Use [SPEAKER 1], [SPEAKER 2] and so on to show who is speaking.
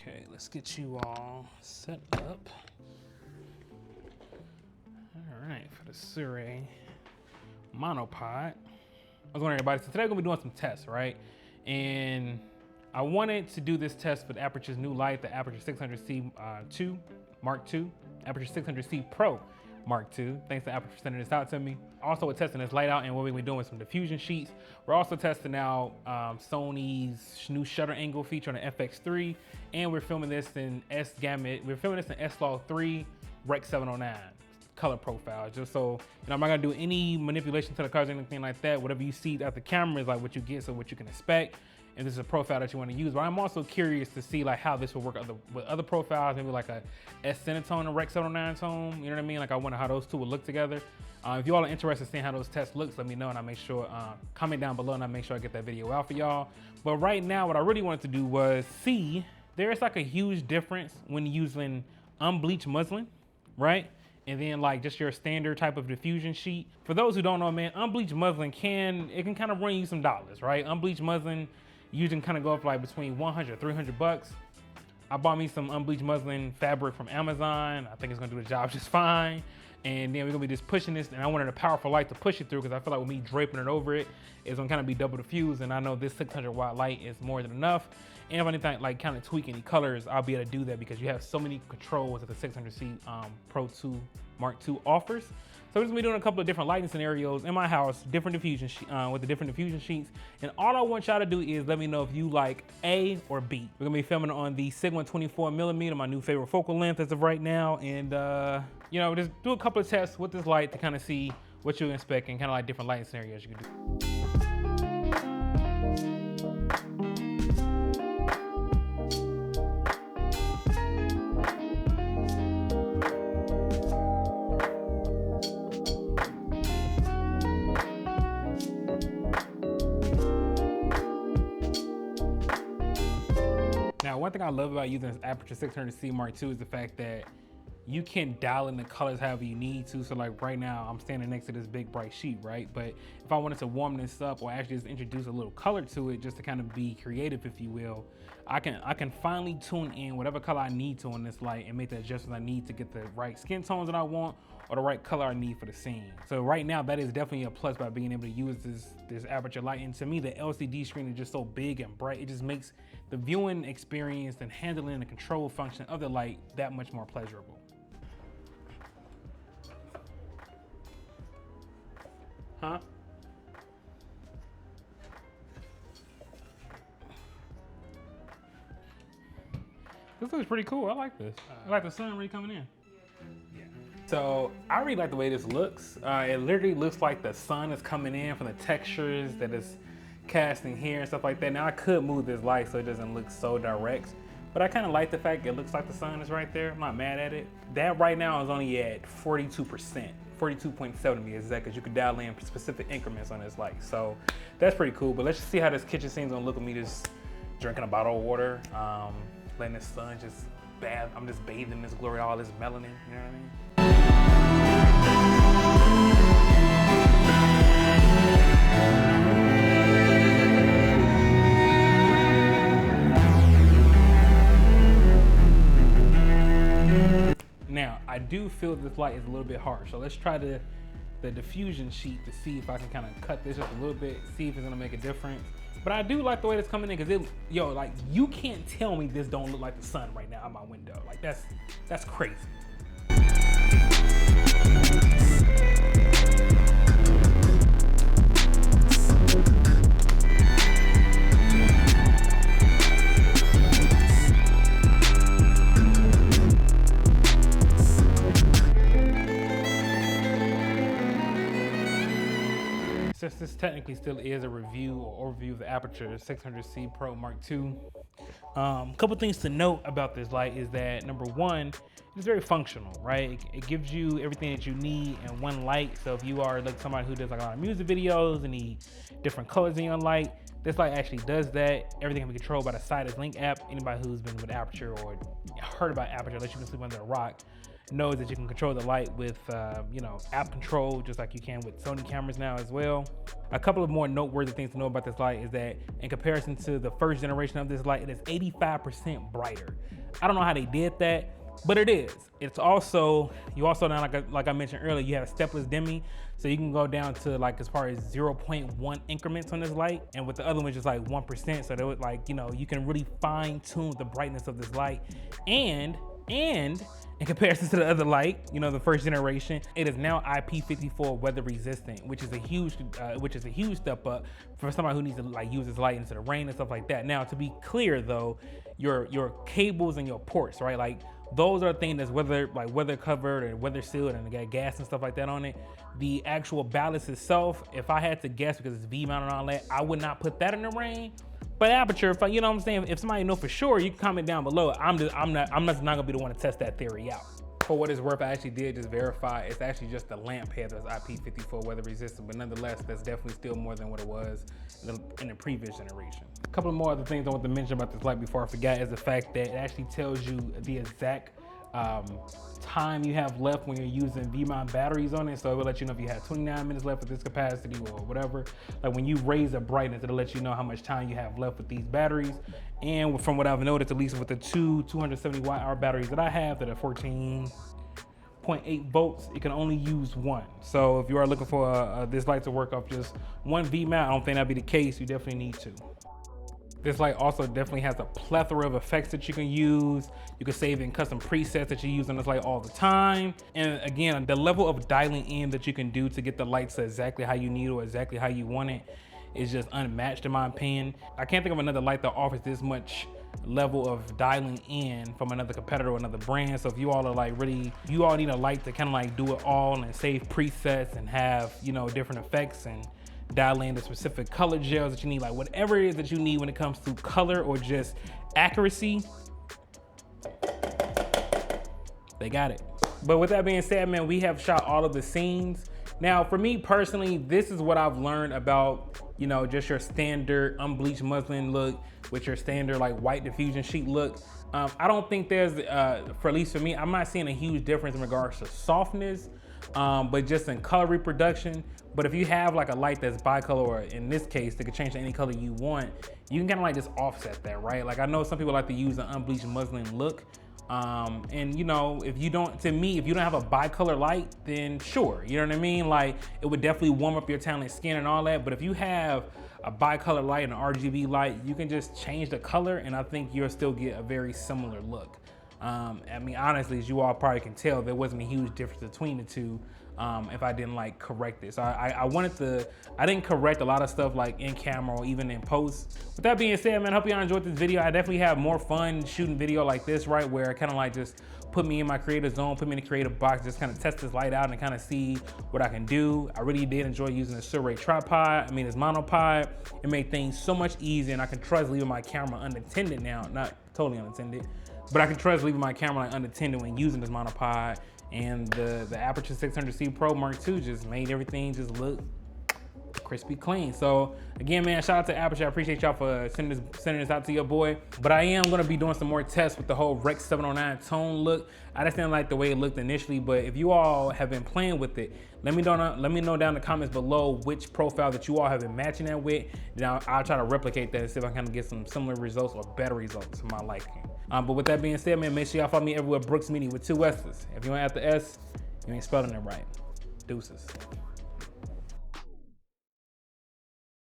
[SPEAKER 1] Okay, let's get you all set up. All right, for the Sure monopod. What's going on, everybody? So today we're gonna be doing some tests, right? And I wanted to do this test with Aputure's new light, the Aputure 600C II Mark II, Aputure 600C Pro Mark II. Thanks to Aputure for sending this out to me. Also, we're testing this light out, and what we're gonna be doing with some diffusion sheets. We're also testing out Sony's new shutter angle feature on the FX3, and we're filming this in S-Gamut. We're filming this in S-Log 3 Rec 709 color profile, just so I'm not gonna do any manipulation to the colors or anything like that. Whatever you see at the camera is like what you get, so what you can expect. And this is a profile that you want to use. But I'm also curious to see like how this will work with other profiles, maybe like a S-Cinetone and Rec 709 tone. You know what I mean? Like I wonder how those two would look together. If you all are interested in seeing how those tests look, let me know, and I'll make sure, comment down below, and I'll make sure I get that video out for y'all. But right now, what I really wanted to do was see, there's like a huge difference when using unbleached muslin, right? And then like just your standard type of diffusion sheet. For those who don't know, man, unbleached muslin can kind of run you some dollars, right? Unbleached muslin, you can kind of go up like between 100, 300 bucks. I bought me some unbleached muslin fabric from Amazon. I think it's gonna do the job just fine. And then we're gonna be just pushing this, and I wanted a powerful light to push it through, because I feel like with me draping it over it, it's gonna kind of be double diffused, and I know this 600 watt light is more than enough. And if anything, like kind of tweak any colors, I'll be able to do that, because you have so many controls that the 600C Pro 2 Mark II offers. So we're just gonna be doing a couple of different lighting scenarios in my house, different diffusion with the different diffusion sheets. And all I want y'all to do is let me know if you like A or B. We're gonna be filming on the Sigma 24mm, my new favorite focal length as of right now. And you know, just do a couple of tests with this light to kind of see what you expect, and kind of like different lighting scenarios you can do. Now, one thing I love about using this Aputure 600C Mark II is the fact that you can dial in the colors however you need to. So like right now, I'm standing next to this big bright sheet, right? But if I wanted to warm this up, or actually just introduce a little color to it, just to kind of be creative, if you will, I can finally tune in whatever color I need to on this light and make the adjustments I need to get the right skin tones that I want, or the right color I need for the scene. So right now, that is definitely a plus by being able to use this Aputure light. And to me, the LCD screen is just so big and bright. It just makes the viewing experience and handling the control function of the light that much more pleasurable. Huh? This looks pretty cool. I like this. I like the sun really coming in. Yeah. So I really like the way this looks. It literally looks like the sun is coming in from the textures that is casting here and stuff like that. Now I could move this light so it doesn't look so direct, but I kind of like the fact it looks like the sun is right there. I'm not mad at it. That right now is only at 42%. 42.7 to be exact, because you could dial in specific increments on this light. So that's pretty cool. But let's just see how this kitchen scene's gonna look with me just drinking a bottle of water, letting the sun just bath. I'm just bathing in this glory, all this melanin, you know what I mean? Now, I do feel this light is a little bit harsh, so let's try the diffusion sheet to see if I can kind of cut this just a little bit, see if it's gonna make a difference. But I do like the way it's coming in, because like you can't tell me this don't look like the sun right now out my window. Like that's crazy. Since this technically still is a review or overview of the Aputure 600C Pro Mark II, a couple things to note about this light is that, number one, it's very functional, right? It gives you everything that you need in one light. So if you are like somebody who does like a lot of music videos and need different colors in your light, this light actually does that. Everything can be controlled by the Sidus Link app. Anybody who's been with Aputure or heard about Aputure, unless you can sleep under a rock, knows that you can control the light with, you know, app control, just like you can with Sony cameras now as well. A couple of more noteworthy things to know about this light is that in comparison to the first generation of this light, it is 85% brighter. I don't know how they did that, but it is. It's also, you also now, like I mentioned earlier, you have stepless dimming. So you can go down to like as far as 0.1 increments on this light. And with the other one, just like 1%. So that would like, you know, you can really fine tune the brightness of this light. And in comparison to the other light, you know, the first generation, it is now IP54 weather resistant, which is a huge step up for somebody who needs to like use this light into the rain and stuff like that. Now, to be clear though, your cables and your ports, right? Like those are things that's weather covered or weather sealed and got gas and stuff like that on it. The actual ballast itself, if I had to guess, because it's V-mount and all that, I would not put that in the rain. But Aputure, if you know what I'm saying, if somebody know for sure, you can comment down below. I'm not gonna be the one to test that theory out. For what it's worth, I actually did just verify. It's actually just the lamp head that's IP54 weather resistant, but nonetheless, that's definitely still more than what it was in the previous generation. A couple of more other things I want to mention about this light before I forget is the fact that it actually tells you the exact time you have left when you're using V-mount batteries on it. So it will let you know if you have 29 minutes left with this capacity or whatever. Like when you raise the brightness, it'll let you know how much time you have left with these batteries. And from what I've noticed, at least with the two 270 watt-hour batteries that I have that are 14.8 volts, it can only use one. So if you are looking for this light to work off just one V-mount, I don't think that'd be the case. You definitely need two. This light also definitely has a plethora of effects that you can use. You can save in custom presets that you use on this light all the time. And again, the level of dialing in that you can do to get the lights to exactly how you need or exactly how you want it is just unmatched in my opinion. I can't think of another light that offers this much level of dialing in from another competitor or another brand. So if you all are like really, you all need a light to kind of like do it all and save presets and have, you know, different effects and dial in the specific color gels that you need, like whatever it is that you need when it comes to color or just accuracy, they got it. But with that being said, man, we have shot all of the scenes. Now, for me personally, this is what I've learned about, you know, just your standard unbleached muslin look with your standard like white diffusion sheet look. I don't think there's, for at least for me, I'm not seeing a huge difference in regards to softness, but just in color reproduction. But if you have like a light that's bicolor, or in this case, they could change to any color you want, you can kind of like just offset that, right? Like I know some people like to use an unbleached muslin look. And you know, if you don't, to me, if you don't have a bicolor light, then sure, you know what I mean? Like it would definitely warm up your talent skin and all that. But if you have a bicolor light and an RGB light, you can just change the color and I think you'll still get a very similar look. I mean, honestly, as you all probably can tell, there wasn't a huge difference between the two. If I didn't like correct it. So I didn't correct a lot of stuff like in camera or even in post. With that being said, man, I hope y'all enjoyed this video. I definitely have more fun shooting video like this, right? Where it kind of like just put me in my creative zone, put me in the creative box, just kind of test this light out and kind of see what I can do. I really did enjoy using the Shure tripod. I mean, this monopod, it made things so much easier and I can trust leaving my camera unattended now, not totally unattended, but I can trust leaving my camera like unattended when using this monopod. And the Aputure 600C Pro Mark II just made everything just look crispy clean. So again, man, shout out to Aputure. I appreciate y'all for sending this out to your boy. But I am gonna be doing some more tests with the whole Rec 709 tone look. I just didn't like the way it looked initially, but if you all have been playing with it, let me know down in the comments below which profile that you all have been matching that with. Then I'll try to replicate that and see if I can kind of get some similar results or better results to my liking. But with that being said, man, make sure y'all follow me everywhere, Brookssmedia with 2 S's. If you ain't at the S, you ain't spelling it right. Deuces.